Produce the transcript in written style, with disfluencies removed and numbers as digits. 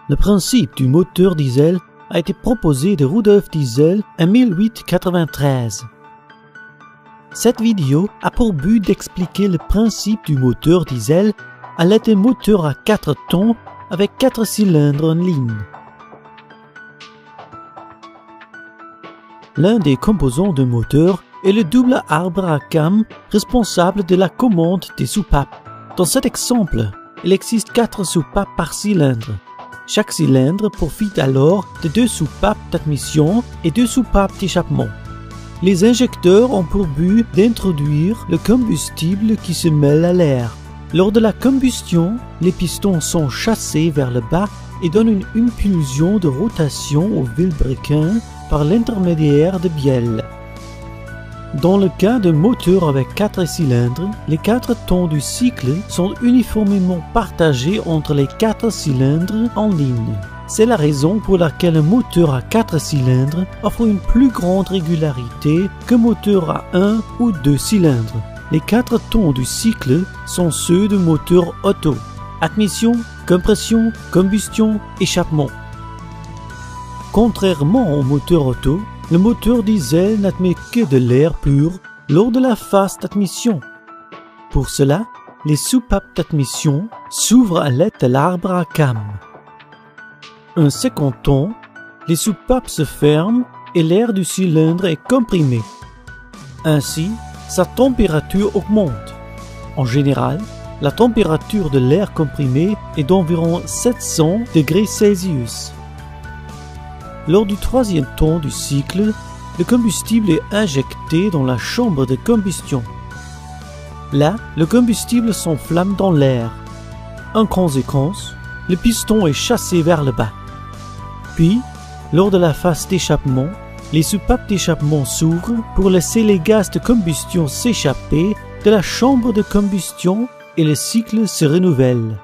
Le principe du moteur diesel a été proposé de Rudolf Diesel en 1893. Cette vidéo a pour but d'expliquer le principe du moteur diesel à l'aide d'un moteur à 4 temps avec 4 cylindres en ligne. L'un des composants d'un moteur est le double arbre à cames responsable de la commande des soupapes. Dans cet exemple, il existe 4 soupapes par cylindre. Chaque cylindre profite alors de 2 soupapes d'admission et 2 soupapes d'échappement. Les injecteurs ont pour but d'introduire le combustible qui se mêle à l'air. Lors de la combustion, les pistons sont chassés vers le bas et donnent une impulsion de rotation au vilebrequin par l'intermédiaire de bielles. Dans le cas d'un moteur avec 4 cylindres, les 4 temps du cycle sont uniformément partagés entre les 4 cylindres en ligne. C'est la raison pour laquelle un moteur à 4 cylindres offre une plus grande régularité qu'un moteur à 1 ou 2 cylindres. Les 4 temps du cycle sont ceux du moteur auto: admission, compression, combustion, échappement. Contrairement au moteur auto, le moteur diesel n'admet que de l'air pur lors de la phase d'admission. Pour cela, les soupapes d'admission s'ouvrent à l'aide de l'arbre à cames. Un second temps, les soupapes se ferment et l'air du cylindre est comprimé. Ainsi, sa température augmente. En général, la température de l'air comprimé est d'environ 700 degrés Celsius. Lors du troisième temps du cycle, le combustible est injecté dans la chambre de combustion. Là, le combustible s'enflamme dans l'air. En conséquence, le piston est chassé vers le bas. Puis, lors de la phase d'échappement, les soupapes d'échappement s'ouvrent pour laisser les gaz de combustion s'échapper de la chambre de combustion et le cycle se renouvelle.